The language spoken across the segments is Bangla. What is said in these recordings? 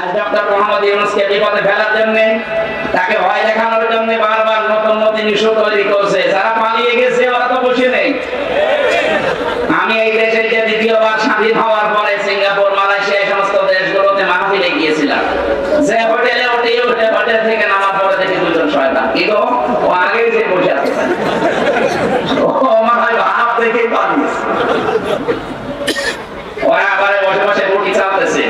আজ ডক্টর মোহাম্মদ ইউনূসকে বিপদে ফেলার জন্য, তাকে ভয় দেখানোর জন্য বারবার নতুন নতুন ইস্যু তৈরি করছে। যারা পালিয়ে গেছে ওরা তো বসে নেই। আমি এই দেশে যে দ্বিতীয়বার স্বাধীন হওয়ার পরে সিঙ্গাপুর, মালয়েশিয়া এই সমস্ত দেশগুলোতে মাহফিলে গিয়েছিলাম। যে হোটেলে উঠে হোটেল থেকে নামার পরে দেখি দুজন শয়তান, কি গো ও আগে যে বসে আছে, ও আমার হয় ভাব দেখে পালিয়েছে। ওরা আবার বসে বসে রুটি চালতেছে।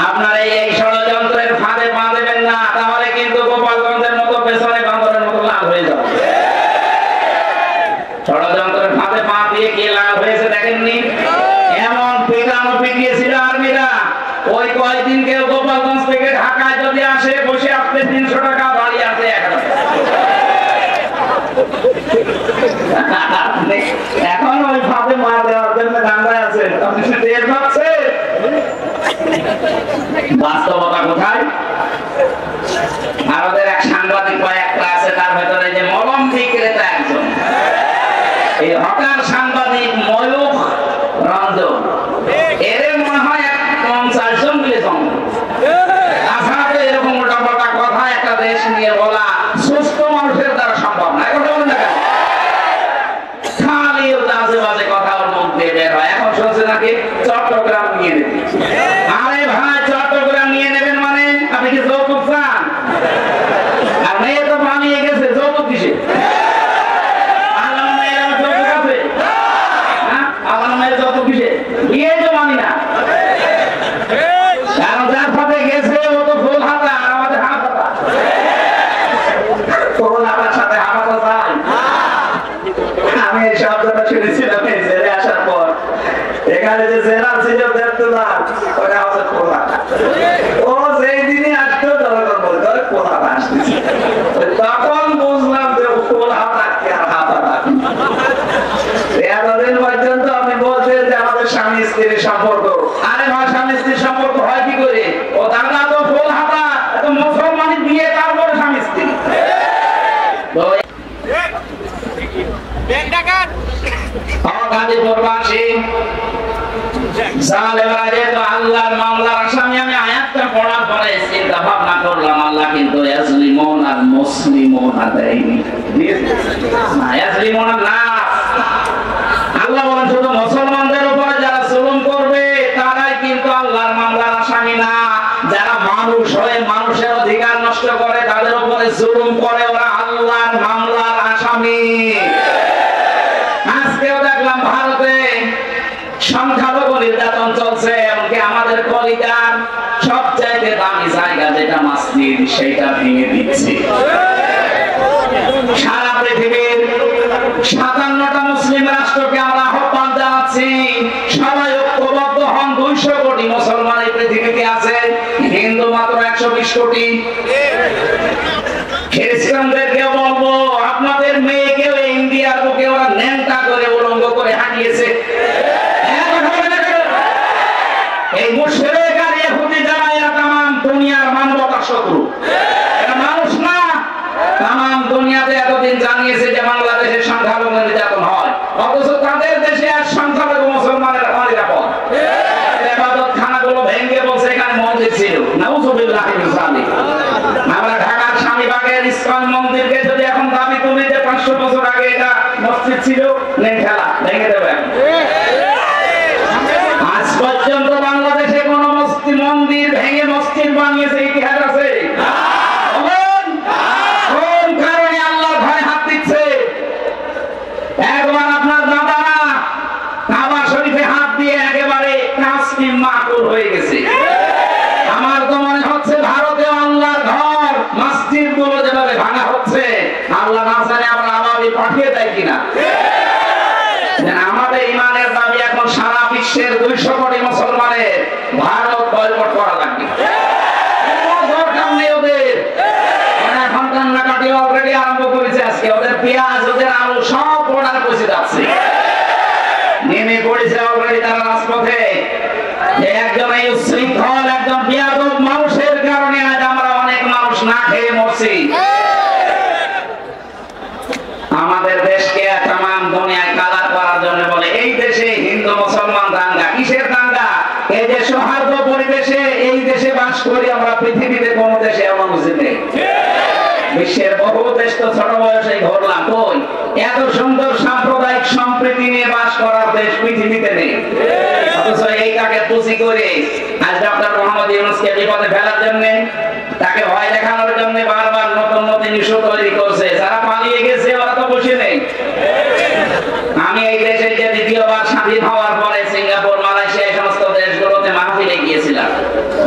আপনারা এই ষড়যন্ত্রের ফাঁদে পা দেবেন না, তাহলে কিন্তু গোপালগঞ্জের মতো পেছনে বান্দরের মতো লাল হয়ে যাবে। ষড়যন্ত্রের ফাঁদে পা দিয়ে কি লাভ হয়েছে দেখেননি? এমন পিটানো পিটিয়েছিল আর্মিরা, ওই কয়েকদিন কেউ গোপালগঞ্জ থেকে ঢাকায় যদি আসে বসে আসতে 300 টাকা, বাড়ি আসে 1000 টাকা। এখন ওই ফাঁদে মার দেওয়ার জন্য দাঙ্গায় আছে, আপনি টের পাচ্ছেন বাস্তবতা কোথায়? ভারতের এক সাংবাদিক কয়েকটা আছে, তার ভেতরে যে মলম বিক্রেতা একজন, এই হকার সাংবাদিক ময়ূখ রঞ্জন, এর মনে হয় 50 জন মিলে জন্ম। তাছাড়া এরকম মোটামোটা কথা একটা দেশ নিয়ে বলা সুস্থ মানুষের দ্বারা সম্ভব না। এখন বলুন না কেন, খালি বাজে বাজে কথা ওর মুখ দিয়ে বের হয়। এখন শুনছে নাকি চট্টগ্রাম নিয়ে নেবে। আরে ভাই, চট্টগ্রাম নিয়ে নেবেন মানে আপনি কি যৌতুক চান? আর মেয়ে তো পালিয়ে গেছে, যৌতুক কিসে? তখন বুঝলাম যে এতদিন পর্যন্ত আপনি বলছেন যে আমাদের স্বামী স্ত্রীর সম্পর্ক। আরে ভাই, স্বামী স্ত্রীর সম্পর্ক হয় কি করে? ও দাঙ্গা তো ফুল হাতা, এত মুসলমানি বিয়ে, তারপরে স্বামী স্ত্রী। আল্লাহর মামলার আসামি। আমি আয়াতটা পড়ার পরে চিন্তা ভাবনা করলাম, আল্লাহ কিন্তু ইয়াজলিমুন আর মুসলিমুন দেয়নি, ইয়াজলিমুন না। আল্লাহ বলেন শুধু মুসলমানদের উপরে যারা জুলুম করবে তারাই কিন্তু আল্লাহর মামলার আসামি না। যারা মানুষ হয়ে মানুষের অধিকার নষ্ট করে, তাদের উপরে জুলুম করে, ওরা আল্লাহর মামলার আসামি। আজকেও দেখলাম ভারতে সংখ্যালঘু নির্যাতন চলছে, এমনকি আমাদের কলিজার সবচাইতে দামি জায়গা যেটা মসজিদ, সেটা ভেঙে দিচ্ছে। সারা পৃথিবীর 57টা মুসলিম রাষ্ট্রকে আমরা আহ্বান জানাচ্ছি, সবাই ঐক্যবদ্ধ হন। 200 কোটি মুসলমান এই পৃথিবীতে আছে, হিন্দু মাত্র 120 কোটি। খ্রিস্টানদেরকে বলবো, আপনাদের মেয়েকেও ইন্ডিয়ার বুকে ওরা ন্যাংটা করে উলঙ্গ করে হাঁটিয়েছে। এই মুশরিক আর ইহুদি যারা, এরা তামাম দুনিয়ার মানবতার শত্রু। এরা মানুষ না। তামাম দুনিয়াতে এতদিন জানিয়েছে যে বাংলাদেশের সংখ্যালঘু নির্যাতন হয়, অথচ তাদের দেশে আর সংখ্যালঘু মুসলমানের অনিরাপদ। ইবাদতখানাগুলো ভেঙে বলছে এখানে মন্দির ছিল। নাউযুবিল্লাহি মিন যালিক। আমরা ঢাকার স্বামীবাগের ইসকন মন্দিরকে যদি এখন দাবি তুলি যে 500 বছর আগে এটা মসজিদ ছিল, নেন খেলা ভেঙে দেবে। আজ পর্যন্ত বাংলাদেশে কোন মন্দির ভেঙে মসজিদ বানিয়েছে ইতিহাস আছে? কোন কারণে আল্লাহর ভয়ে হাত দিচ্ছে? একবার আপনার দাদারা কাবা শরীফে হাত দিয়ে একেবারে তাসলিম মাকুল হয়ে গেছে। আমার তো মনে হচ্ছে ভারতে আল্লাহর ঘর মসজিদ গুলো যেভাবে ভাঙা হচ্ছে, আল্লাহ না জানে আমরা আবাবি পাঠিয়ে দেয় কিনা। আমাদের ইমানের দাবি এখন সারা বিশ্বের 200 কোটি মুসলমানের ভারত বয়কট করা লাগবে। দরকার নেই ওদের। এখন কান্নাকাটি অলরেডি আরম্ভ করেছে। আজকে ওদের পেঁয়াজ, ওদের আলু সব অর্ডার পৌঁছে যাচ্ছে, নেমে পড়েছে অলরেডি তারা রাজপথে। একজন এই উশৃঙ্খল, একজন বেয়াদব মানুষের কারণে আজ আমরা অনেক মানুষ না খেয়ে মরছি। আমাদের দেশকে তামাম দুনিয়ায় কালার করার জন্য বলে এই দেশে হিন্দু মুসলমান দাঙ্গা। কিসের দাঙ্গা? এই যে সৌহার্দ্য পরিবেশে এই দেশে বাস করি আমরা পৃথিবীতে কোন দেশে এমন উচিত নেই। বিশ্বের বহু দেশ তো ছোট বয়সে ঘুরলাম, কই এত সুন্দর সাম্প্রদায়িক সম্প্রীতি নিয়ে বাস করার দেশ পৃথিবীতে নেই। অথচ এইটাকে তুচি করে আজ ডক্টর মোহাম্মদ ইউনূসকে বিপদে ফেলার জন্য, তাকে ভয় দেখানোর জন্য বারবার নতুন নতুন ইস্যু তৈরি করছে। যারা পালিয়ে গেছে ওরা তো বসে নেই। আমি এই দেশে যে দ্বিতীয়বার স্বাধীন হওয়ার পরে সিঙ্গাপুর, মালয়েশিয়া এই সমস্ত দেশগুলোতে মাহফিলে গিয়েছিলাম।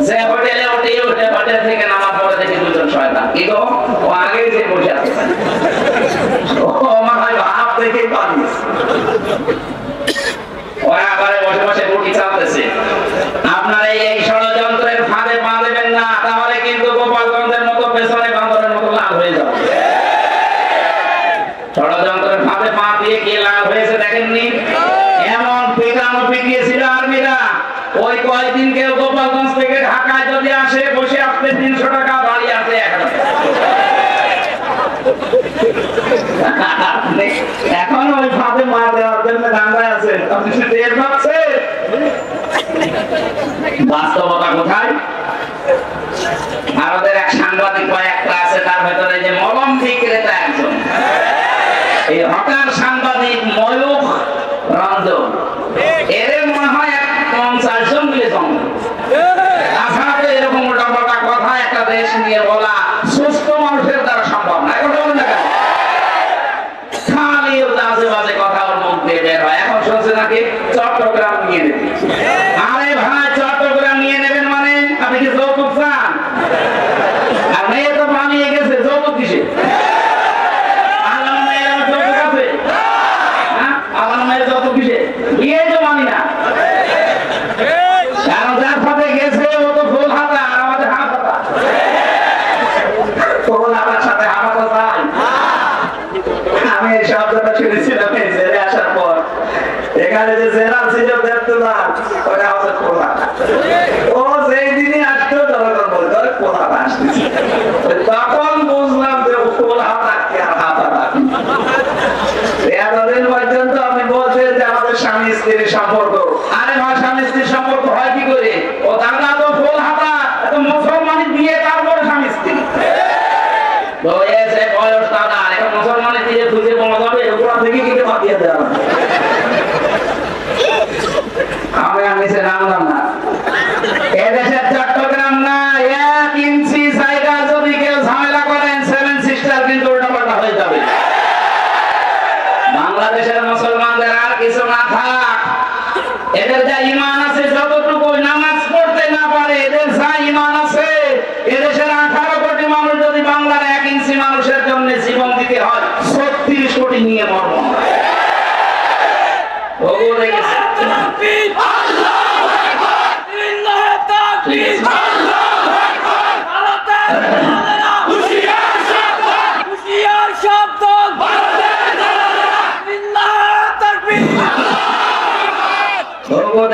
যে হোটেলে উঠে হোটেল থেকে নামার পরে দেখি দুজন শয়তান, কি গো ও আগে যে বসে আছে, ও আমার ভাব দেখে পালিয়েছে। ওরা আবারে বসে বসে রুটি চালতেছে। আপনারা এই ষড়যন্ত্রের ফাঁদে পা দেবেন না, তাহলে কিন্তু গোপালগঞ্জের মতো পেছনে বান্দরের মতো লাল হয়ে যাবে। ষড়যন্ত্রের ফাঁদে পা দিয়ে কি লাল হয়েছে দেখেননি? এমন পেটানো পিটিয়েছিল আর্মিরা। ওই কয়েকদিন কেউ গোপালগঞ্জ থেকে ঢাকায় যদি আসে, বসে আসতে 300 টাকা, বাড়ি আসে 1000 এখন ওই ফাঁদে মা দেওয়ার জন্য দাঁড়ায় আছে। আপনি টের পাচ্ছেন বাস্তবতা কোথায়? ভারতের এক সাংবাদিক কয়েকটা আছে, তার ভেতরে যে মলম বিক্রেতা একজন, এই হকার সাংবাদিক ময়ূখ রঞ্জন, এর মনে হয় 50 জন মিলে জন্ম। তাছাড়া তো এরকম উল্টাপাল্টা কথা একটা দেশ নিয়ে বলা সুস্থ মানুষের দ্বারা সম্ভব না। এখন বলুন না, খালি বাজে বাজে কথা ওর মুখ দিয়ে বের হয়। এখন শুনছে নাকি চট্টগ্রাম নিয়ে নেবে। আরে ভাই, চট্টগ্রাম নিয়ে নেবেন মানে আপনি কি যৌতুক চান? আর মেয়ে তো পালিয়ে গেছে, যৌতুক কিসে? তখন বুঝলাম যে ফুল হাতা কি আর হাতা না। এতদিন পর্যন্ত আমি বলছেন যে আমাদের স্বামী স্ত্রীর সম্পর্ক। আরে ভাই, স্বামী স্ত্রীর সম্পর্ক হয় কি করে? ও দাদা তো ফুল হাতা, তো মুসলমানি বিয়ে, তারপরে স্বামী স্ত্রী। তো এসে বয়স দাদা, এখন মুসলমানি দিয়ে খুঁজে পাওয়া যাবে, ওরা থেকে কিন্তু বাতিয়ে দেওয়া হবে। আমি সে নামলাম না। এদেশের চট্টগ্রাম না, 1 ইঞ্চি জায়গা যদি কেউ ঝামেলা করেন, 7 সিস্টার কিন্তু উল্টাপাল্টা হয়ে যাবে। বাংলাদেশের মুসলমানদের আর কিছু না থাক, এদের যা ঈমান আছে, যতটুকু নামাজ পড়তে না পারে, এদের যা ঈমান আছে, এদেশের 18 কোটি মানুষ যদি বাংলার 1 ইঞ্চি মানুষের জন্য জীবন দিতে হয়, 36 কোটি নিয়ে মরব। ওগো দেখেছে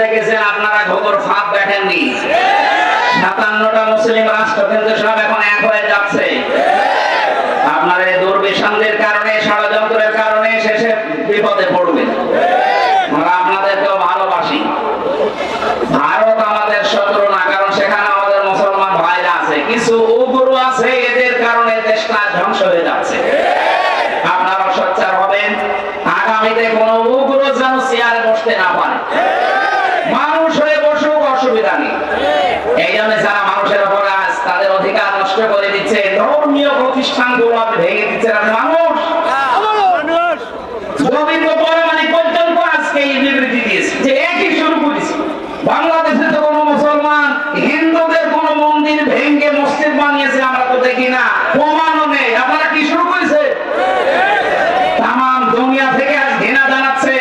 দেখেছেন আপনারা, ঘোর ফাঁদ দেখেননি। 57টা মুসলিম রাষ্ট্র কিন্তু সব এখন এক হয়ে যাচ্ছে। আপনার এই দুর্বিসন্ধির কারণে, ষড়যন্ত্রের কারণে শেষে বিপদে পড়বে। আমরা আপনাদেরকেও ভালোবাসি। ভারত আমাদের শত্রু না, কারণ সেখানে আমাদের মুসলমান ভাইরা আছে। কিছু উগ্র আছে, এদের কারণে দেশটা ধ্বংস হয়ে যাচ্ছে। আপনারা সোচ্চার হবেন, আগামীতে কোনো উগ্র যেন চেয়ারে বসতে না পারে। মানুষ হয়ে বসুক, অসুবিধা নেই। এই জন্য যারা মানুষের উপর আজ তাদের অধিকার নষ্ট করে দিচ্ছে, ধর্মীয় প্রতিষ্ঠানগুলো আপনি ভেঙে দিচ্ছেন। আপনি মানুষ, রবীন্দ্র পরমাণিক পর্যন্ত আজকে এই বিবৃতি দিয়েছে যে একই শুরু করেছে। বাংলাদেশে তো কোনো মুসলমান হিন্দুদের কোন মন্দির ভেঙে মসজিদ বানিয়েছে আমরা তো দেখি না, প্রমাণও নেই। আপনারা কি শুরু করেছে? তাম দুনিয়া থেকে আজ ঘৃণা জানাচ্ছে।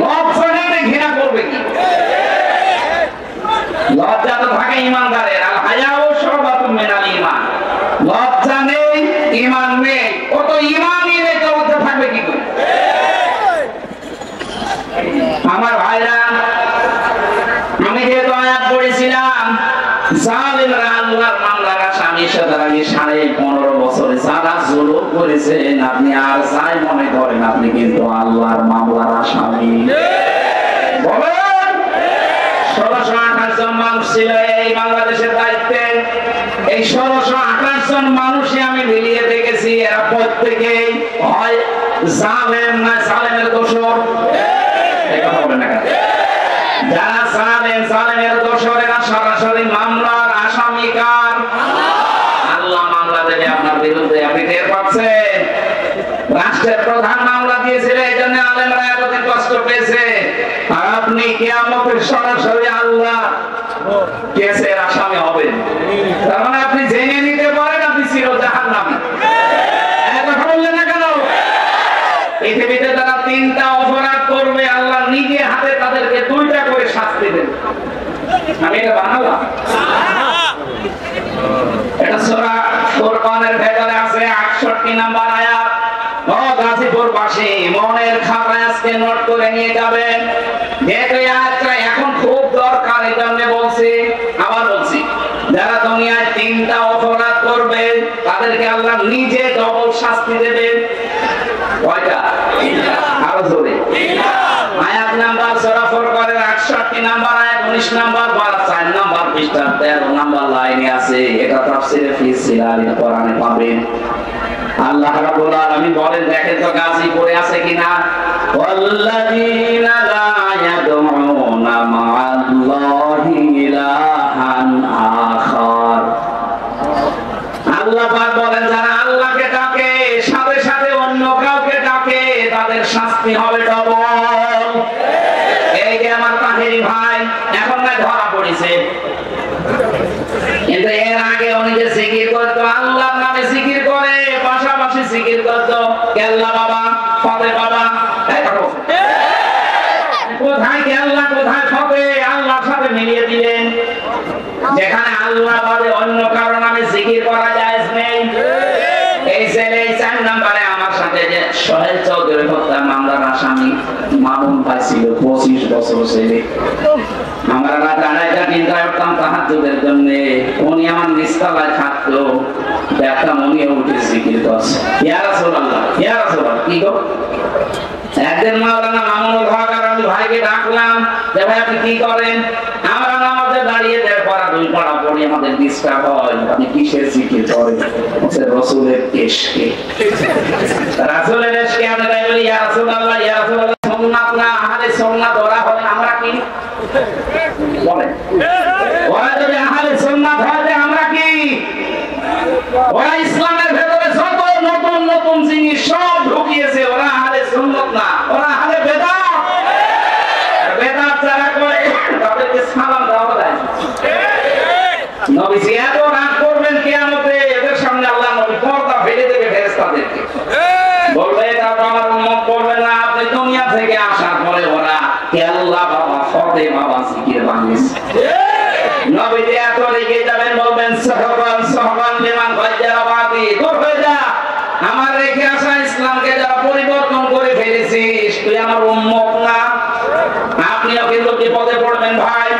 লজ্জা নেই, ঘৃণা করবে কি? লজ্জা তো থাকে ইমানদারের। আল হায়াউ শুবাতুম মিনাল ঈমান। লজ্জা নেই, ঈমান নেই। ও তো ঈমানই নেই, তো লজ্জা থাকবে কি করে? আমার ভাইরা, আমি যে আয়াত পড়েছিলাম, জালিমরা আল্লাহর মামলার আসামি, তার আগে 15.5 বছরে যারা জুলুম করেছেন, আপনি আর যাই মনে করেন, আপনি কিন্তু আল্লাহর মামলার আসামি। বলেন 1628 জন মানুষ ছিল এই বাংলাদেশের দায়িত্বে। এই 1628 জন মানুষই আমি মিলিয়ে দেখেছি এরা প্রত্যেকেই হয় জালেম না জালেমের দোষর। এই কথা বলেন না কেন? যারা জালেমের দোষর এরা সরাসরি মামলার আসামি কার? আল্লাহ মামলা দেবে আপনার বিরুদ্ধে, আপনি টের পাচ্ছেন? রাষ্ট্রের প্রধান মামলা দিয়েছিল, এই জন্য আলেমরা এতদিন কষ্ট পেয়েছে। আর আপনি কিয়ামতের সরাসরি আল্লাহ কেসের আসামি হবেন। তার মানে আপনি জেনে নিতে পারেন আপনি চির জাহান্নামী। কথা বললেন না কেন? পৃথিবীতে তারা 3টা অপরাধ করবে, আল্লাহ নিজে হাতে তাদেরকে 2টা করে শাস্তি দেন। আমি এটা বানালাম, এটা সূরা ফুরকানের ভেতরে আছে 68 নম্বর আয়াত। ও গাজীপুরবাসী, মনের খাতায় আজকে নোট করে নিয়ে যাবেন, যেহেতু এই আয়াতটা এখন খুব দরকার, এই জন্য বলছি। আবার বলছি, যারা দুনিয়ায় 3টা অপরাধ করবে তাদেরকে আল্লাহ নিজে ডবল শাস্তি দেবেন। কয়টা? আরো জোরে। আয়াত নাম্বার সূরা ফুরকানের 68 নম্বর আয়াত, 19 নম্বর বার 4 নম্বর পৃষ্ঠা 13 নম্বর লাইনে আছে। এটা তাফসীরে ফি সিলালিল কোরআনে পাবেন। আল্লাহ রাব্বুল আলামিন বলেন, দেখেন তো গাজীপুরে আছে কিনা, ওয়াল্লাযীনা লা ইয়াদউনা মা'আল্লাহি ইলাহান আখার। আল্লাহ পাক বলেন, যারা আল্লাহকে ডাকে সাথে সাথে অন্য কাউকে ডাকে তাদের শাস্তি হবে ডবল। এই যে আমার তাহেরি ভাই এখন না ধরা পড়েছে, কিন্তু এর আগে উনি যে জিকির করতো, আল্লাহর নামে জিকির করে পাশাপাশি জিকির করতো কেল্লা বাবা, ফতে বাবা। কোথায় কেল্লা কোথায় ফতে আল্লাহর সাথে মিলিয়ে দিলেন। যেখানে আল্লাহ বাদে অন্য কারো নামে জিকির করা জায়েজ নেই। এই ছেলে 4 নম্বরে আমার সাথে যে সোহেল চৌধুরী হত্যা মামলার আসামি মামুন ভাই ছিল, 25 বছর ছেলে। আমরা রাত 2:30টা 3টায় উঠতাম তাহাজ্জুদের জন্য। উনি আমার নিচতলায় থাকতো, দেখতাম উনি উঠে জিকির করছে, ইয়া রাসূলুল্লাহ ইয়া রাসূলুল্লাহ। কি গো? একদিন মাওলানা মামুনুল হক আর আমি ভাইকে ডাকলাম যে ভাই আপনি কি করেন? আমরা নামাজে দাঁড়িয়ে দেড় পারা 2 পারা পড়ি, আমাদের ডিস্টার্ব হয়। আপনি কিসের জিকির করেন? বলছে রাসূলের ইশকে। রাসূলের ইশকে আমরা তাই বলি, ইয়া রাসূলুল্লাহ ইয়া রাসূলুল্লাহ। সুন্নাত না আহলে সুন্নাত ওরা হলেন, আমরা কি বলেন? ওরা যদি আহলে সুন্নাত হয় যে আমরা কি? ওরা ইসলামের ভেতরে যত নতুন নতুন জিনিস সব ঢুকিয়েছে, ওরা আহলে সুন্নাত না, ওরা আহলে বেদাত। বেদাত যারা করে তাদেরকে সালাম দেওয়া যায়। নবীজি এত রাগ করবেন কিয়ামতে, এদের সামনে আল্লাহ নবী পর্দা ফেলে দেবে ফেরেশতাদেরকে, বলবে এটা তো আমার উম্মত করবে না। আপনি দুনিয়া থেকে আসার পরে ওরা কেল্লা বাবা ফতে বাবা জিকির বানিয়েছে। নবীজি এত রেগে যাবেন, বলবেন সাহাবান সাহাবান লিমান গায়রা বাতি, দূর হয়ে যা। আমার রেখে আসা ইসলামকে যারা পরিবর্তন করে ফেলেছিস তুই আমার উম্মত না। আপনিও কিন্তু বিপদে পড়বেন ভাই।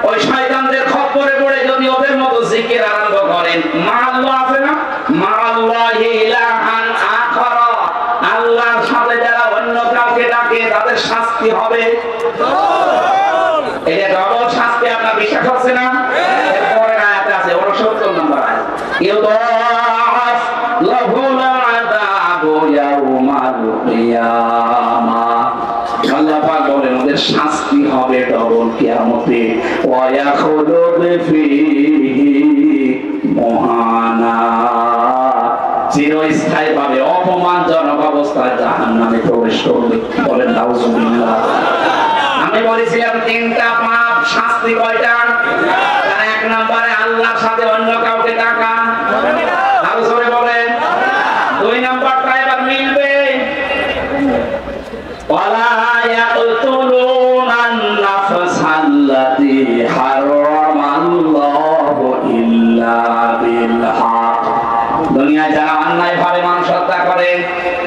ওই শয়তানদের খপ্পরে পড়ে যদি ওদের মতো জিকির আরম্ভ করেন, মা আল্লাহ আছে না, মা আল্লাহি ইলাহান আখার, আল্লাহর সাথে যারা অন্য কাউকে ডাকে তাদের শাস্তি হবে ডবল। এটা ডবল শাস্তি, আপনার বিশ্বাস হচ্ছে না? এরপরে আয়াতে আছে 69 নম্বর আয়াত, ইউদাফ লাহুল আযাবু ইয়াউমাল কিয়ামাহ। আল্লাহ পাক বলেন ওদের শাস্তি হবে ডবল কিয়ামতে। ওয়া ইয়াখুলুদ ফীহি মুহানা, চিরস্থায়ী ভাবে অপমানজনক অবস্থায় জাহান্নামে প্রবেশ করবে। বলেন নাউজুবিল্লাহ। আমি বলেছিলাম 3টা পাপ, শাস্তি কয়টা? 1 নম্বরে আল্লাহর সাথে অন্য কাউকে ডাকা, আরো জোরে বলেন। 2 নম্বরটা এবার মিলবে, ওয়ালা ইয়াকতুলুনান নাফসাল্লাতী হারামাল্লাহু ইল্লা বিল হক। দুনিয়ায় যারা অন্যায় ভাবে মানুষ হত্যা করে,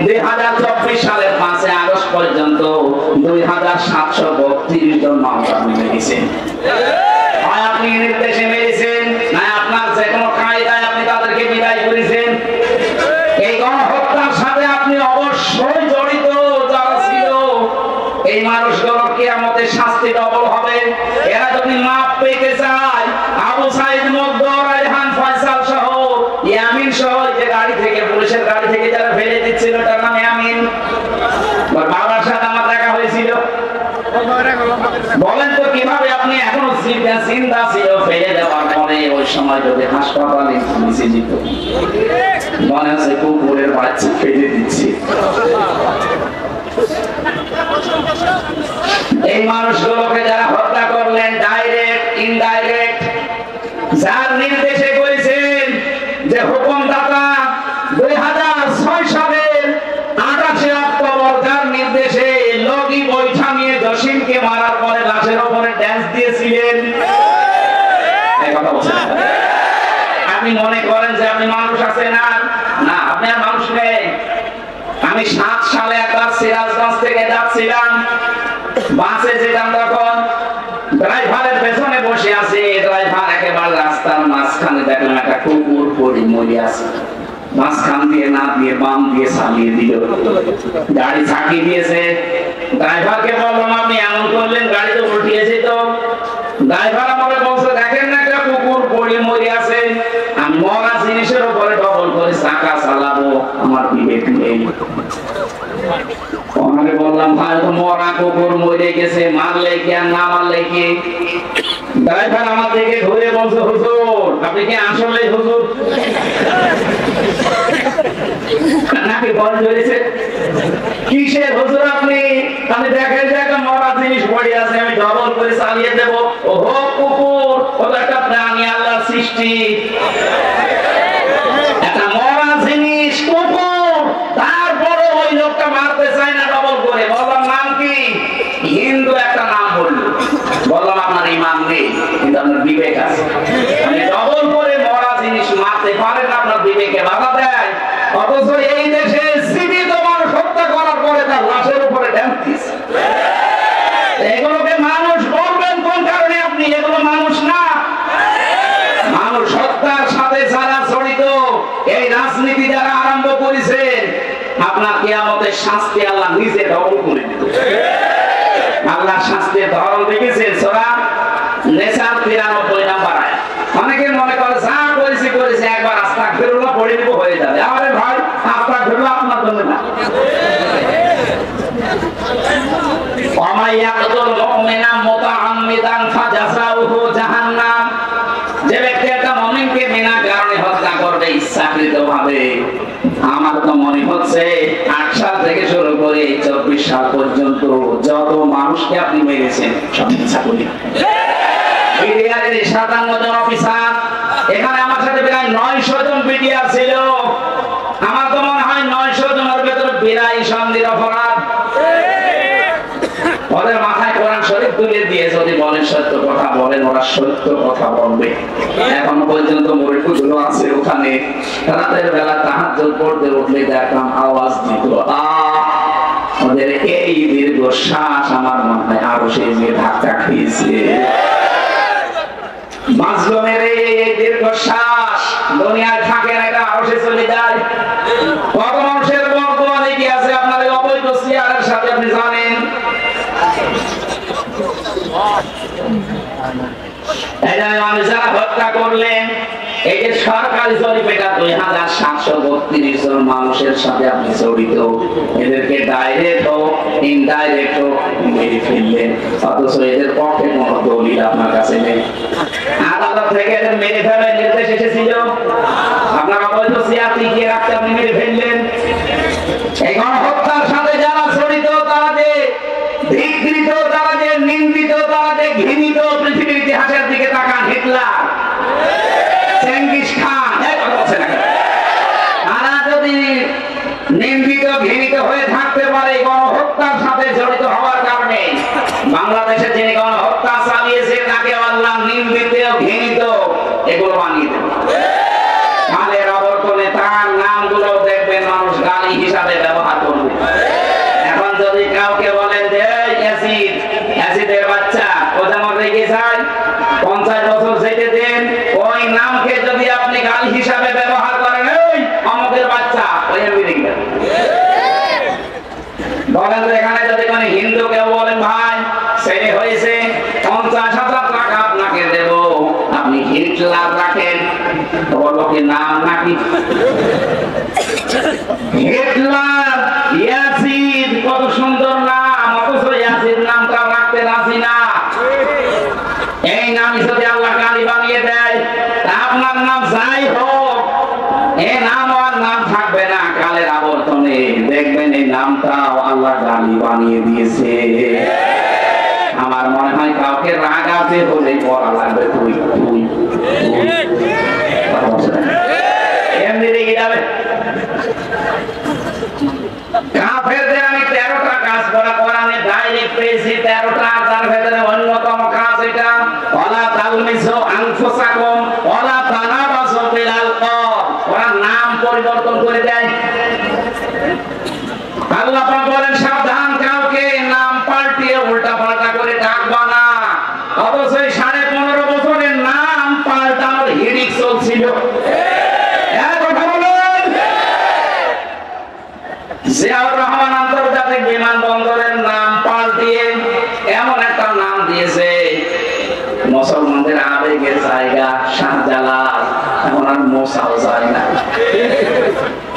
2024 সালের 5 আগস্ট পর্যন্ত 2732 জন মানুষ মেরেছেন। হয় আপনি নির্দেশে মেরেছেন, না আপনার যে কোনো কায়দায় আপনি তাদেরকে বিদায় করেছেন। এই গণহত্যার সাথে আপনি অবশ্যই জড়িত। যারা ছিল এই মানুষগুলোর কিয়ামতে শাস্তি ডবল হবে। এরা যদি পুলিশের গাড়ি থেকে যারা ফেলে দিচ্ছিল তার নামে আমিন। বাবার সাথে আমার দেখা হয়েছিল। বলেন তো কিভাবে আপনি এখনো চিন্তা ছিল ফেলে দেওয়ার পরে ওই সময় যদি হাসপাতালে নিচে যেত মনে হচ্ছে কুকুরের বাচ্চা ফেলে দিচ্ছি। এই মানুষগুলোকে যারা হত্যা করলেন ডাইরেক্ট ইনডাইরেক্ট, যার নির্দেশে করেছেন যে হুকুমদাতা 2006 সালের 28 অক্টোবর যার নির্দেশে লগি বৈঠা নিয়ে জসিমকে মারার পরে লাশের উপরে ড্যান্স দিয়েছিলেন। এই কথা বলছেন আপনি মনে করেন যে আপনি মানুষ আছেন না, আপনি আর মানুষ নেই। আমি 7 সালে একবার সিরাজগঞ্জ থেকে যাচ্ছিলাম, বাসে যেতাম তখন ড্রাইভারের পেছনে বসে আছে, ড্রাইভার একেবারে রাস্তার মাঝখানে দেখলাম একটা কুকুর পড়ে মরে আছে, মাঝখান দিয়ে না দিয়ে বাম দিয়ে চালিয়ে দিল, গাড়ি ছাকি দিয়েছে। ড্রাইভারকে বললাম আপনি এমন করলেন, গাড়ি তো উল্টিয়েছে। তো ড্রাইভার আমাকে বলছে দেখেন না একটা কুকুর পড়ে মরে আছে, আমি মরা জিনিসের উপরে ডবল করে চাকা চালাবো, আমার বিবেক নেই। ওনাকে বললাম ভাই তো মরা কুকুর মরে গেছে, মারলে কি আর না মারলে কি? ড্রাইভার আমার দিকে ঘুরে বলছে হুজুর আপনি কি আসলে হুজুর নাকি বল ধরেছে? কিসের হুজুর আপনি? আমি দেখেন যে একটা মরা জিনিস পড়ে আছে, আমি ডবল করে চালিয়ে দেব। ও হো কুকুর, ও তো একটা প্রাণী, আল্লাহর সৃষ্টি, একটা মরা জিনিস কুকুর, তারপরে ওই লোকটা মারতে চায় না ডবল করে। বললাম নাম কি? হিন্দু একটা নাম বললো। বললাম আপনার ইমান নেই কিন্তু আপনার বিবেক আছে, আপনি ডবল করে মরা জিনিস মারতে পারেন, আপনার বিবেকে বাধা দেয়। অথচ এই দেশে জীবিত মানুষ হত্যা করার পরে তার লাশের উপরে ড্যান্স দিচ্ছে। এগুলোকে মানুষ বলবেন কোন কারণে? আপনি এগুলো মানুষ না। মানুষ হত্যার সাথে যারা জড়িত, এই রাজনীতি যারা আরম্ভ করেছেন, আপনার কিয়ামতের শাস্তি আল্লাহ নিজে ডবল করে দিবে। আল্লাহ শাস্তির ধরন দেখেছেন সূরা নিসার 93 নম্বর আয়াত। অনেকে মনে করে যা করেছি একবার আস্তাগফিরুল্লাহ পড়ে দিব হয়ে যাবে। আরে ভাই আস্তাগফিরুল্লাহ আপনার জন্য না। ওয়া ইয়াকতুল মুমিনা মুতাআম্মিদান ফাজাযাউহু জাহান্নাম, যে ব্যক্তি একটা মুমিনকে বিনা কারণে হত্যা করবে ইচ্ছাকৃতভাবে, আমার তো মনে হচ্ছে 8 সাল থেকে শুরু করে 24 সাল পর্যন্ত যত মানুষকে আপনি মেরেছেন সব ইচ্ছা করি। বিডিআরের 57 জন অফিসার, এখানে আমার সাথে প্রায় 900 জন বিডিআর ছিল। আমার তো মনে হয় 900 জনের ভেতরে 82 নিরপরাধ। ওদের মাথায় কোরআন শরীফ তুলে দিয়ে যদি বলেন সত্য কথা বলেন, ওরা সত্য কথা বলবে। এখন পর্যন্ত মুরিদগুলো আছে ওখানে, রাতের বেলা তাহাজ্জুদ পড়তে উঠলে দেখলাম আওয়াজ দিত ওদের এই দীর্ঘ শ্বাস আমার মনে হয় আরো সেই যে ধাক্কা খেয়েছে। মাজলুমের এই দীর্ঘ শ্বাস দুনিয়ায় থাকে না, এটা আরো সে চলে যায়। কত মানুষের বর্তমান কি আছে আপনার এই অবৈধ চেয়ারের সাথে আপনি জানেন। যারা হত্যা করলেন, এই যে সরকারি জরিপেটা 2732 জন মানুষের সাথে আপনি জড়িত, এদেরকে ডাইরেক্ট হোক ইনডাইরেক্ট হোক মেরে ফেললেন, অথচ এদের পক্ষে কোনো দলিল আপনার কাছে নেই। আদালত থেকে এদের মেরে ফেলার নির্দেশ এসেছিল, আপনার অবৈধ চেয়ার টিকিয়ে রাখতে আপনি মেরে ফেললেন। এই গণহত্যার সাথে যারা জড়িত, তারা যে ধিক্কৃত, তারা যে নিন্দিত, তারা যে ঘৃণিত, পৃথিবীর ইতিহাসের দিকে তাকান, হিটলার, চেঙ্গিস খান, তারা যদি নিন্দিত ঘৃণিত হয়ে থাকতে পারে গণহত্যার সাথে জড়িত হওয়ার কারণে, বাংলাদেশে যিনি গণহত্যা চালিয়েছে তাকে আল্লাহ নিন্দিত ঘৃণিত এগুলো বানিয়ে দেবে। কালের আবর্তনে তার নামগুলো দেখবেন মানুষ গালি হিসাবে ব্যবহার করবে। এখন যদি কাউকে বলেন যে অ্যাসিডের বাচ্চা, ও যেমন রেগে যায় 50 বছর যেতে দেন, ওই নামকে যদি আপনি গালি হিসাবে ব্যবহার করেন, ওই অমুকের বাচ্চা, ওই আমি রেগে যাবে। বলেন তো এখানে যদি কোনো হিন্দু কেউ বলেন ভাই ছেলে হয়েছে 50,000 টাকা আপনাকে দেব, আপনি হিটলার রাখেন, বলবো কি নাম নাকি? হিটলার, ইয়াসিন, কত সুন্দর নাম, অথচ ইয়াসিন নামটা রাখতে রাজি না। এই নাম যদি আল্লাহ গালি বানিয়ে দেয়, আপনার নাম যাই হোক, এই নাম আর নাম থাকবে না কালের আবর্তনে। দেখবেন এই নামটাও আল্লাহ গালি বানিয়ে দিয়েছে। আমার মনে হয় কাউকে রাগাতে হলে পড়া লাগবে তুই তুই এমনি রেগে যাবে। কাফেরদের আমি 13টা কাজ করা কোরআনে ডাইরেক্ট পেয়েছি। 13টা, তার ভেতরে অন্যতম কাজ এটা, ওয়ালা তালমিসু আনফুসাকুম ওয়ালা তানাবাসু বিল আলকাব। ওরা নাম পরিবর্তন করে দেয়। আল্লাহ পাক বলেন সাবধান, কাউকে নাম পাল্টিয়ে উল্টা পাল্টা করে ডাকবা না। অথচ 15.5 বছরের নাম পাল্টানোর হিড়িক চলছিল। জিয়াউর রহমান আন্তর্জাতিক বিমানবন্দরের নাম পাল্টিয়ে এমন একটা নাম দিয়েছে, মুসলমানদের আবেগের জায়গা শাহজালাল, এখন আর মোসাও যায় না।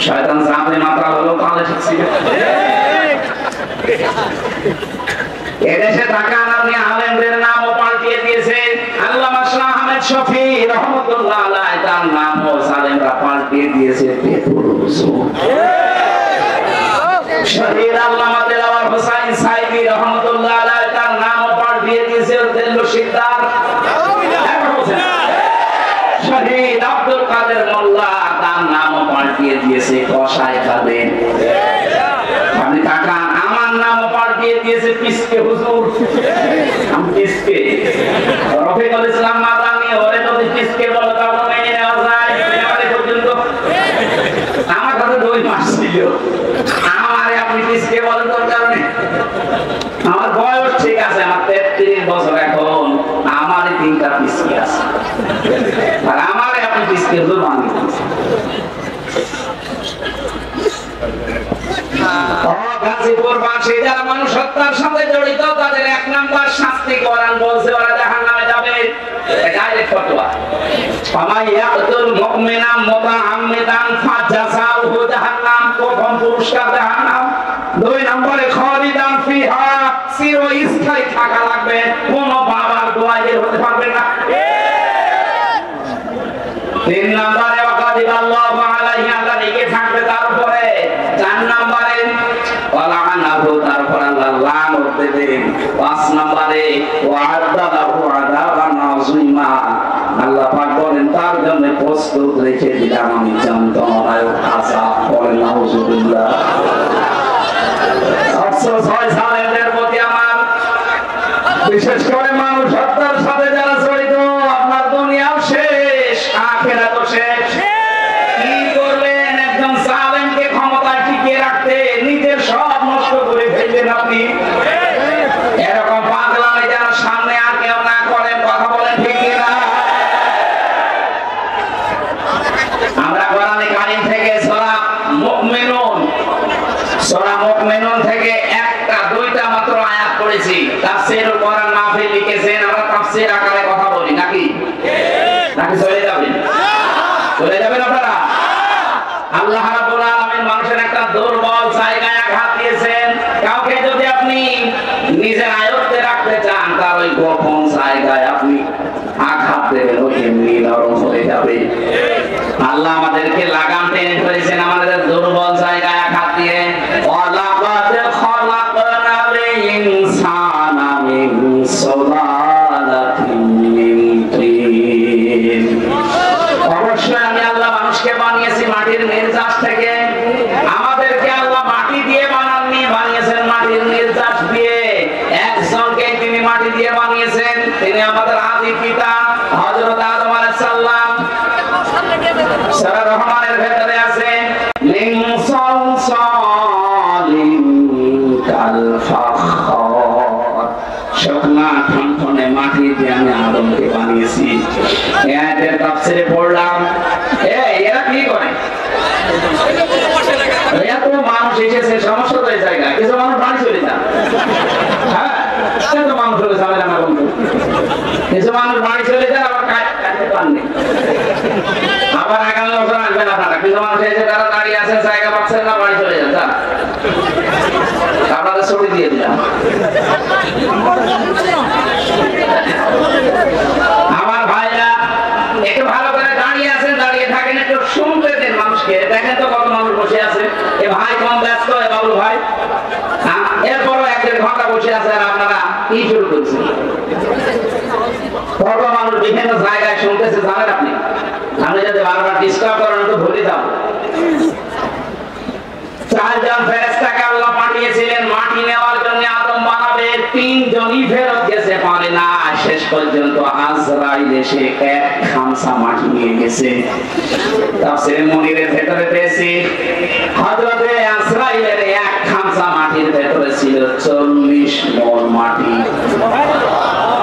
শয়তান চাপে মাত্রা হলো তাহলে ঠিক ছিল। এদেশে তাকান আপনি, আলেমদের নামও পাল্টিয়ে দিয়েছে। আল্লামা শাহ আহমেদ শফি রহমাতুল্লাহ আলাইহি, তার নামও আলেমরা পাল্টিয়ে দিয়েছে বেপরোয়া। শহীদ আল্লামা দেলাওয়ার হোসেন সাইদি রহমাতুল্লাহ আলাইহি, তার নামও পাল্টিয়ে দিয়েছে দেল্লু শিকদার। শহীদ আব্দুল কাদের মোল্লা, তার নামও পাল্টিয়ে দিয়েছে কসাই কাদের। আপনি তাকান, আমার নামও পাল্টিয়ে দিয়েছে পিসকে হুজুর। আমি পিসকে, রফিকুল ইসলাম মাদানি, ওরে যদি পিসকে বলো তাহলে মেনে নেওয়া যায়। আমাদের পর্যন্ত আমার কাছে 2 মাস ছিল, আমারে আপনি পিসকে বলেন তোর কারণে। আমার বয়স ঠিক আছে, আমার 33 বছর এখন, আমারই 3টা পিসকে আছে, আর আমারে আপনি পিসকে হুজুর বানিয়ে দিয়েছেন। গাজীপুর বাসী যারা মানুষ হত্যার সাথে জড়িত, তাদের 1 নাম্বার শাস্তি কোরআন বলছে ওরা জাহান্নামে যাবে। ডাইরেক্ট ফতোয়া, ফামান ইয়াকতুল মুমিনা মুতাআম্মিদান ফাজাযাউহু জাহান্নাম, প্রথম পুরস্কার জাহান্নাম। 2 নম্বরে খালিদান ফিহা, চিরস্থায়ী থাকা লাগবে, কোনো বাবার দোয়াইয়ের হতে পারবে না। 3 নম্বরে ওয়াকাদিবাল্লাহু আলাইহি, আল্লাহ রেগে থাকবে তার উপরে। 4 নম্বরে ওয়ালানাহু, তারপর আল্লাহ লানত দেবেন। 5 নম্বরে ওয়া'আদ্দা লাহু আযাবান আযীমা, আল্লাহ পাক বলেন তার জন্য প্রস্তুত রেখে দিলাম আমি যন্ত্রণাদায়ক আযাব। বলেন নাউযুবিল্লাহ। আফসোস হয় জালেমদের প্রতি আমার, বিশেষ করে মানুষ হত্যার সাথে যারা জড়িত। আপনার দুনিয়াও শেষ, আখিরাতও শেষ। কি করবেন একজন জালেমকে ক্ষমতায় টিকিয়ে রাখতে? নিজের সব নষ্ট করে ফেলবেন আপনি। এরকম পাগলামি যেন সামনে আর কেউ না করেন, কথা বলেন ঠিক কিনা? আমরা কোরআনে কারীম থেকে সূরা মুমিনুন থেকে 1টা-2টা মাত্র আয়াত পড়েছি। তাফসীরুল কোরআন মাহফিল লিখেছেন, আমরা তাফসীর আকারে কথা বলি নাকি? নাকি চলে যাবেন? চলে যাবেন আপনারা? আল্লাহ রাব্বুল আলামিন মানুষের একটা দুর্বল জায়গায় আঘাত দিয়েছেন। কাউকে যদি আপনি নিজের আয়ত্তে রাখতে চান, তার ওই গোপন জায়গায় আপনি আঘাত দেবেন, ওই এমনি নরম হয়ে যাবে। আল্লাহ আমাদেরকে লাগাম টেনে ধরেছেন আমাদের দুর্বল জায়গায় আঘাত দিয়ে। ওয়ালাকাদ খালাকনাল ইনসানা মিন সুলালাতিন মিন তিন, অবশ্যই আমি আল্লাহ মানুষকে বানিয়েছি মাটির নির্যাস থেকে। আমাদেরকে আল্লাহ মাটি দিয়ে বানাননি, বানিয়েছেন মাটির নির্যাস দিয়ে। একজনকে তিনি মাটি দিয়ে বানিয়েছেন, তিনি আমাদের আদি পিতা হযরত আদম আলাইহিস সালাম। সূরা রহমানের ভেতরে আছে মিন সালসালিন কাল ফাখর, শুকনা ঠনঠনে মাটি দিয়ে আমি আদমকে বানিয়েছি। এই আয়াতের তাফসীরে পড়লাম, এরা কি করে? এত মানুষ এসেছে, সমস্যা তো এই জায়গায়। কিছু মানুষ বাড়ি চলে যান, হ্যাঁ এত মানুষ চলে যাবে না বন্ধু। কিছু মানুষ বাড়ি চলে যান, আবার কাটতে পাননি, আবার আগামী বছর আসবে যাবেন আপনারা? কিছু মানুষ এসে তারা দাঁড়িয়ে আছেন, জায়গা পাচ্ছেন না, বাড়ি চলে যান। আপনাদের ছবি দিয়ে দিলাম। আমার ভাইরা একটু ভালো করে দাঁড়িয়ে আছেন, দাঁড়িয়ে থাকেন, একটু শুনতে দেন মানুষকে। দেখেন তো কত মানুষ বসে আছে। এ ভাই কম ব্যস্ত, এ বাবুল ভাই এরপরও 1-1.5 ঘন্টা বসে আছে, আর আপনারা কি শুরু করছেন? কত মানুষ বিভিন্ন জায়গায় শুনতেছে জানেন আপনি? আপনি যদি বারবার ডিস্টার্ব করেন তো ভুলে যাবো। 4 জন ফেরেশতাকে আল্লাহ পাঠিয়েছিলেন মাটি নেওয়ার জন্য, আদম বানাবে। 3 জনই ফেরত গেছে, পারে না। শেষ পর্যন্ত আজরাইল এসে 1 খামসা মাটি নিয়ে গেছে। তাফসীরে মুনিরের ভেতরে পেয়েছি হযরতে আজরাইলের 1 খামসা মাটির ভেতরে ছিল 40 মণ মাটি।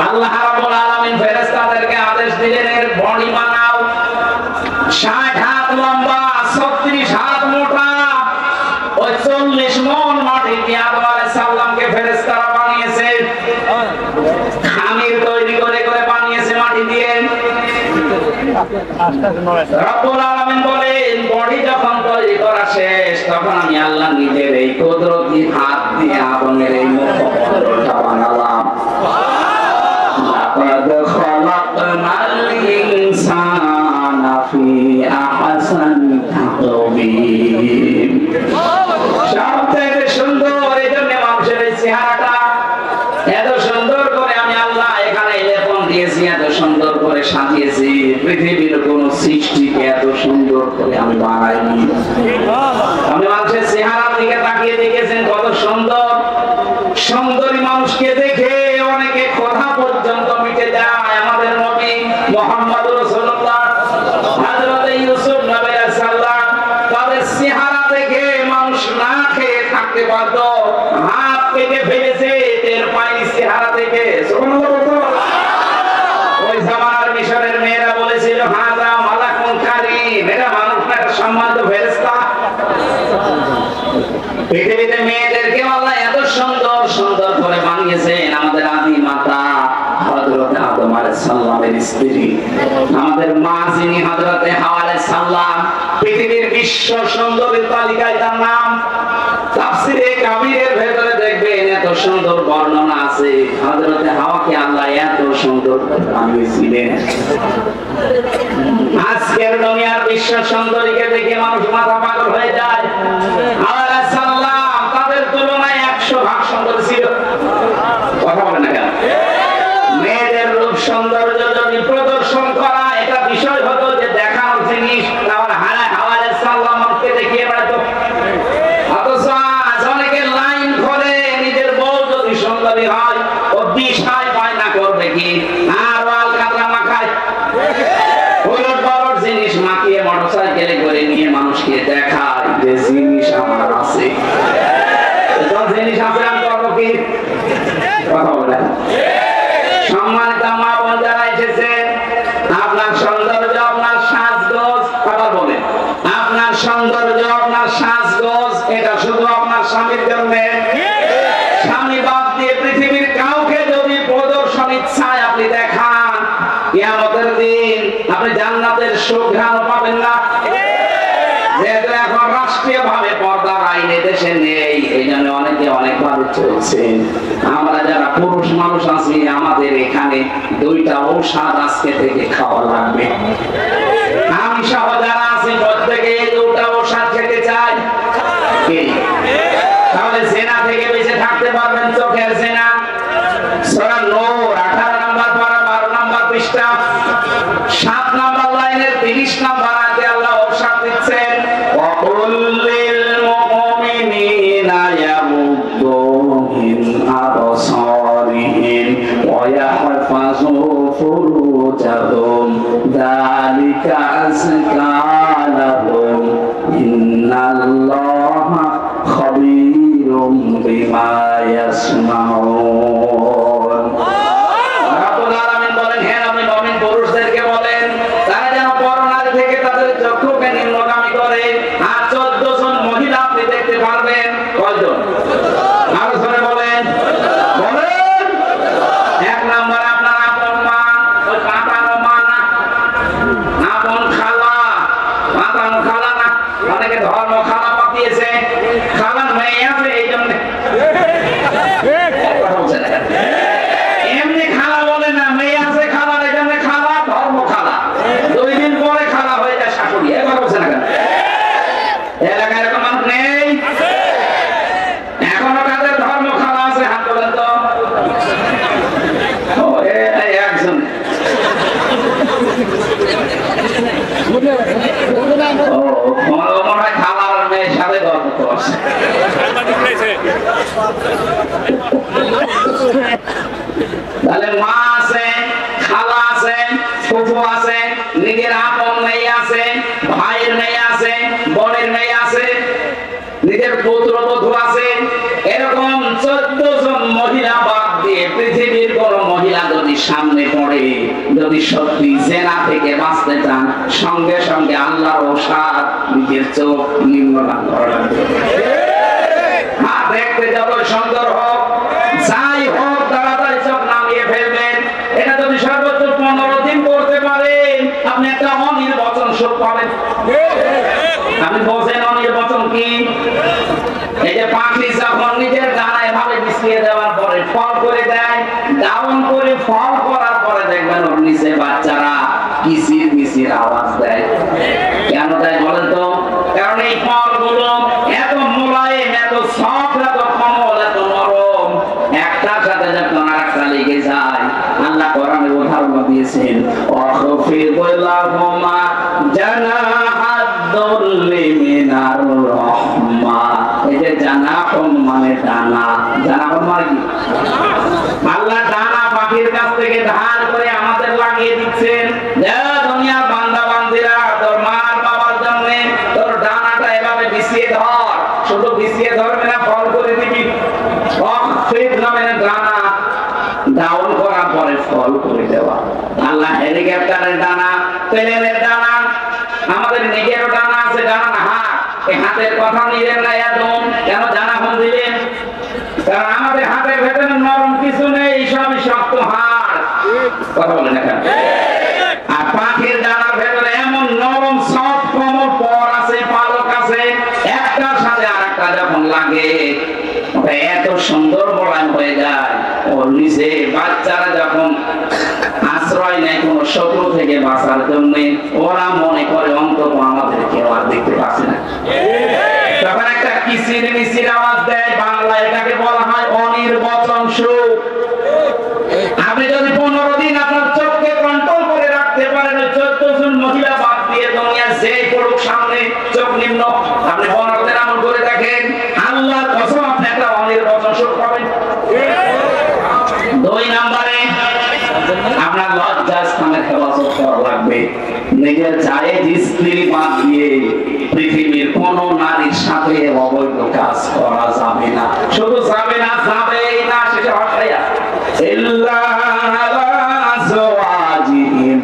আল্লাহ রাব্বুল আলামিন ফেরেশতাদেরকে আদেশ দিলেন, এর বডি বানাও 60 হাত লম্বা, 36 হাত মোটা। ওই 40 মণ মাটি দিয়ে আদম আলাইহিস সালামকে ফেরেশতারা বানিয়েছে। খামির তৈরি করে করে বানিয়েছে মাটি দিয়ে। রব্বুল আলামিন বলেন, বডি যখন তৈরি করা শেষ, তখন আমি আল্লাহ নিজের এই কুদরতি হাত দিয়ে আদমের এই মুখমণ্ডলটা বানালাম। লাকাদ খালাকনাল ইনসানা ফি আহসানি তাকওয়িম। সবথেকে সুন্দর, এই জন্য মানুষের এই চেহারাটা এত সুন্দর করে আমি আল্লাহ এখানে লেপন দিয়েছি, এত সুন্দর করে সাজিয়েছি। পৃথিবীর কোন সৃষ্টিকে এত সুন্দর করে আমি বানাইনি। আপনি মানুষের চেহারার দিকে তাকিয়ে দেখেছেন কত সুন্দর। সুন্দরী মানুষকে দেখে অনেকে কথা পর্যন্ত মিটে যায়। আমাদের নবী মুহাম্মদ রাসূলুল্লাহ হযরত ইউসুফ নবী আলাইহিস সালাম, তাদের চেহারা দেখে মানুষ না খেয়ে থাকতে পারত। হাত কেটে ফেলেছে এর পায়ের চেহারা থেকে। ওই জামানার মিশরের মেয়েরা বলেছিল, হাযা মালাকুন কারীম, এটা মানুষ না, এটা সম্মানিত ফেরেশতা। পৃথিবীতে মেয়েদেরকে আল্লাহ এত সুন্দর সুন্দর করে বানিয়েছেন। আমাদের আদি মাতা হযরত আদম আলাইহিস সালামের স্ত্রী, আমাদের মা যিনি হযরত হাওয়া আলাইহিস সালাম, পৃথিবীর বিশ্ব সুন্দরীর তালিকায় তার নাম। তাফসীরে কাবীরের ভেতরে দেখবেন এত সুন্দর বর্ণনা আছে। হযরত হাওয়াকে আল্লাহ এত সুন্দর করে বানিয়েছিলেন। আজকের দুনিয়ার বিশ্ব সুন্দরীকে দেখে মানুষ মাথা পাগল হয়ে যায়। হাওয়া আলাইহিস সালাম তাদের তুলনায় 100 ভাগ সুন্দর ছিল। কথা বলেন না কেন? মেয়েদের রূপ সৌন্দর্য যদি প্রদর্শন করা এটা বিষয় হতো যে দেখানোর জিনিস, তাহলে হাওয়া আলাইহিস সালামকে দেখিয়ে বেড়াতো। অথচ আজ অনেকে লাইন করে নিজের বউ যদি সুন্দরী হয় ও দিশায় বায়না করবে কি, আর ওয়াল কাঁচা মাখায়, উলট পালট জিনিস মাখিয়ে মোটরসাইকেলে করে নিয়ে মানুষকে দেখায় যে জিনিস আমার আছে। জিনিস আছে, আমি করবো কি? কথা বলেন। সম্মানিত মা বোন যারা এসেছেন, আপনার সৌন্দর্য, আপনার সাজগোজ, আবার বলেন, আপনার সৌন্দর্য, আপনার সাজগোজ এটা শুধু আপনার স্বামীর জন্য। স্বামী বাদ দিয়ে পৃথিবীর কাউকে যদি প্রদর্শন ইচ্ছায় আপনি দেখান, কিয়ামতের দিন আপনি জান্নাতের সুঘ্রাণ পাবেন না। যেহেতু এখন রাষ্ট্রীয় ভাবে পর্দার আইন দেশে নেই, এই জন্য অনেকে অনেকভাবে চলছে। আমরা যারা পুরুষ মানুষ আছি, আমাদের এখানে 2টা ঔষধ আজকে থেকে খাওয়া লাগবে। আমি সহ যারা আছি প্রত্যেকে 2টা ঔষধ খেতে চাই। তাহলে জেনা থেকে বেঁচে থাকতে পারবেন। চোখের জেনা, সূরা নূর 18 নম্বর পারা 12 নম্বর পৃষ্ঠা 7 নম্বর লাইনের 30 নম্বর আয়াতে আল্লাহ ঔষধ দিচ্ছেন, ওয়াকুল লিল মুমিনিনা ইয়াগুদ্দু মিন আবসারিহিম ওয়া ইয়াহফাযু ফুরুজাহুম যালিকা আযকা লাহুম ইন্নাল্লাহা খাবীরুম বিমা ইয়াসমাউন। রাব্বুল আলামিন বলেন, হে নবী মুমিন পুরুষদেরকে বলেন তারা যেন পরনারী থেকে তাদের চক্ষুকে নিম্নগামী করে। আর 14 জন মহিলা আপনি দেখতে পারবেন। কয়জন? আরো জোরে বলেন, বলেন। 1 নম্বর আপনার আপন মা, ওই পাতানো মা না, আপন খালা, পাতানো খালা মনে হয় খালার মেয়ের সাথে গল্প করছে। তাহলে মা আছে, খালা আছে, ফুফু আছে, নিজের আপন মেয়ে আছে, ভাইয়ের মেয়ে আছে, বোনের মেয়ে আছে, নিজের পুত্রবধূ আছে। এরকম 14 জন মহিলা বাদ দিয়ে পৃথিবীর কোন মহিলা যদি সামনে পড়ে, যদি সত্যি জেনা থেকে বাঁচতে চান, সঙ্গে সঙ্গে আল্লাহর ঔষধ নিজের চোখ নিম্নগান করা লাগবে। হ্যাঁ, দেখতে যত সুন্দর হোক, যাই হোক, তাড়াতাড়ি চোখ নামিয়ে ফেলবেন। এটা যদি সর্বোচ্চ 15 দিন করতে পারেন, আপনি একটা অনির্বাচন সুখ পাবেন। আপনি বোঝেন অনির্বাচন কি? এই যে পাখি যখন নিজের ডানায় ভাবে বিছিয়ে দেওয়ার পরে ফল করে দেয়, ডাউন করে ফল করার পরে দেখবেন ওর নিচে বাচ্চারা কিচির মিচির আওয়াজ দেয়। কেন দেয় বলেন তো? কারণ এই ফলগুলো এত মোলায়েম, এত সফট, এত কোমল, এত নরম, একটার সাথে যখন আরেকটা লেগে যায়। আল্লাহ কোরআনে উদাহরণ দিয়েছেন, ওয়াখফিদ লাহুমা জানাহাদ দুল্লি মিনার রাহমা। এই যে জানাহুম মানে ডানা, জানাহুম মানে কি? আল্লাহ ডানা পাখির কাছ থেকে ধার করে আমাদের লাগিয়ে দিচ্ছেন। দুনিয়ার বান্দা বান্দিরা, তোর মার বাবার জন্য তোর ডানাটা এভাবে বিছিয়ে ধর। শুধু বিছিয়ে ধরবে না, ফল করে দিবি। ওয়াখফিদ নামের ডানা ডাউন করার পরে ফল করে দেওয়া। আল্লাহ হেলিকপ্টারের ডানা, প্লেনের ডানা, আমাদের নিজেরও ডানা আছে, ডানা না হাত। এই হাতের কথা নিলেন না একদম। কেন জানাহুম দিলেন? কারণ আমাদের হাতের ভেতরে নরম কিছু নেই, সবই শক্ত হাড়। কথা বলেন না কেন? আর পাখির ডানার ভেতরে এমন নরম সফট কোমল পর আছে, পালক আছে, একটার সাথে আরেকটা যখন লাগে এত সুন্দর মোলায়েম হয়ে যায়। ওর নিচে বাচ্চারা যখন আশ্রয় নেয় কোন শত্রু থেকে বাঁচার জন্য, ওরা মনে করে অন্তত আমাদের কেউ আর দেখতে পাচ্ছে না, তখন একটা কিচির মিচির আওয়াজ দেয়। বাংলা এটাকে বলা হয় অনির্বাচন সুখ। আপনি যদি 15 দিন আপনার চোখকে কন্ট্রোল করে রাখতে পারেন, 14 জন মহিলা বাদ দিয়ে দুনিয়া যে পড়ুক সামনে চোখ নিম্ন, আপনি 15 দিন আমল করে দেখেন, আল্লাহর কসম আপনি একটা অনির্বাচন সুখ পাবেন। 2 নম্বরে আপনার লজ্জাস্থানের হেফাজত করা লাগবে। নিজের জায়েজ স্ত্রী বাদ দিয়ে পৃথিবীর কোন নারীর সাথে অবৈধ কাজ করা যাবে না। শুধু যাবে না, যাবেই না, সেটা হটাইয়া ইল্লা আলা যাওয়াজিহিম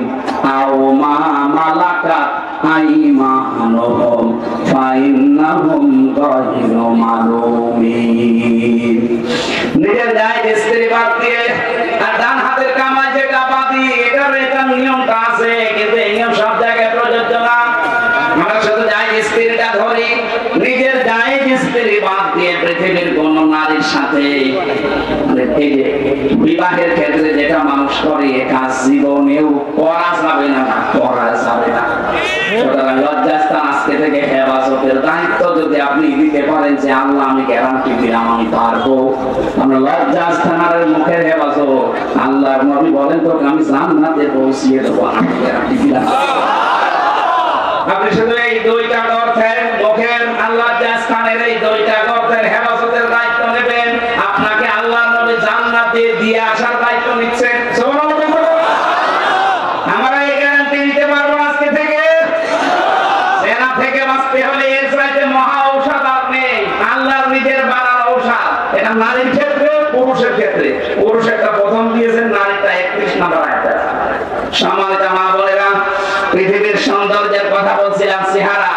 আও মা মালাকাত আইমানুহুম ফাইন্নাহুম গায়রু মালুমিন। নিজের জায়েজ স্ত্রী বাদ দিয়ে আর ডান হাতের কামাই যেটা বাদি, এটার একটা নিয়মটা আছে, কিন্তু এই নিয়ম সব জায়গায় প্রযোজ্য না। আমরা শুধু জায়েজ স্ত্রীটা ধরি, নিজের জায়েজ স্ত্রী বাদ দিয়ে পৃথিবীর কোন নারীর সাথে এই যে বিবাহের ক্ষেত্রে যেটা মানুষ করে, এ কাজ জীবনেও করা যাবে না, করা যাবে না। সুতরাং লজ্জাস্থান আজকে থেকে হেফাজতের দায়িত্ব যদি আপনি দিতে পারেন যে আল্লাহ আমি গ্যারান্টি দিলাম আমি পারবো, আমরা লজ্জাস্থানের মুখের হেফাজত আল্লাহর নবী বলেন তো আমি জান্নাতে পৌঁছিয়ে দেবো, আমি গ্যারান্টি দিলাম। আপনি শুধু এই 2টা অর্থের মুখের আল্লাহ লজ্জাস্থানের এই 2টা অর্থের হেফাজতের দায়িত্ব নেবেন, আপনাকে আল্লাহর নবী জান্নাতে দিয়ে আসার দায়িত্ব নিচ্ছেন। আমরা এই গ্যারান্টি নিতে পারবো আজকে থেকে। সেনা থেকে বাঁচতে হলে এর চাইতে মহা ঔষধ আর নেই। আল্লাহর নিজের বানানো ঔষধ। এটা নারীর ক্ষেত্রে, পুরুষের ক্ষেত্রে। পুরুষেরটা প্রথম দিয়েছেন, নারীটা 31 নম্বর আয়াতে। সম্মানিত মা বোনেরা, পৃথিবীর সৌন্দর্যের কথা বলছিলাম, চেহারা।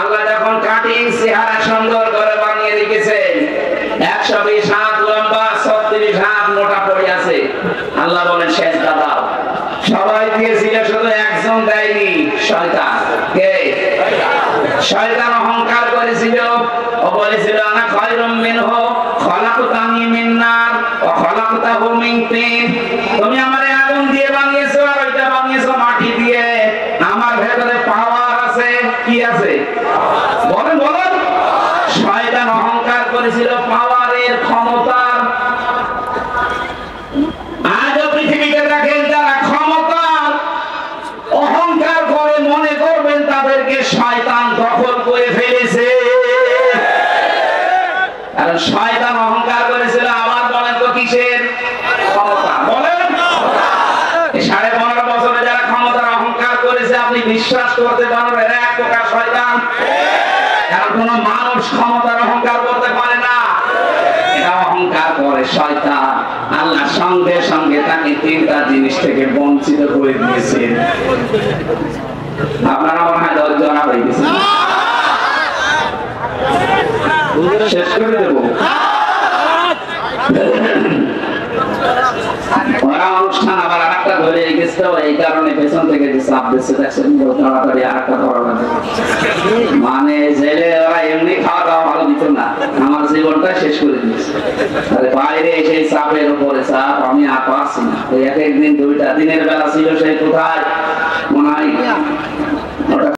আল্লাহ যখন কাটিং চেহারা সুন্দর করে বানিয়ে রেখেছেন, 120 হাত লম্বা, 36 হাত মোটা পড়ে আছে। আল্লাহ বলেন সেজদা দাও। সবাই দিয়েছিল, শুধু একজন দেয়নি, শয়তান। কে? শয়তান অহংকার করেছিল, ও বলেছিল আনা খায়রুম মিনহু খলাকতানি মিন নার ওয়া খলাকতাহু মিন তিন। তুমি আমারে আগুন দিয়ে বানিয়েছো আর ওইটা বানিয়েছো মাটি দিয়ে। আমার ভেতরে পাওয়ার আছে। কি আছে? বলেন বলেন। শয়তান অহংকার করেছিল পাওয়ারের, ক্ষমতার। আজও পৃথিবীতে দেখেন যারা ক্ষমতার অহংকার করে মনে করবেন তাদের দখল করে ফেলেছে। কারণ শয়তান অহংকার করেছিল আমার, বলেন তো কিসের ক্ষমতা? বলেন 15.5 বছরে যারা ক্ষমতার অহংকার করেছে আপনি বিশ্বাস করতে পারেন এরা এক প্রকার শয়তান। কারণ কোন মানুষ ক্ষমতার অহংকার করতে পারে না, এরা অহংকার করে শয়তান। আল্লাহ সঙ্গে সঙ্গে তাকে 3টা জিনিস থেকে বঞ্চিত করে দিয়েছেন। আপনারা মনে হয় 10 জন হয়ে গেছে, শেষ করে দেব। ওরা অনুষ্ঠান আবার আরেকটা ধরে গেছে, এই কারণে পেছন থেকে যে চাপ দিচ্ছে দেখছেন, তাড়াতাড়ি আরেকটা ধরা লাগে। মানে জেলে ওরা এমনি খাওয়া দাওয়া ভালো দিত না, আমার জীবনটা শেষ করে দিয়েছে। বাইরে সেই চাপের উপরে চাপ, আমি আর পারছি না। এক একদিন 2টা দিনের বেলা ছিল, সেই কোথায় মনে হয়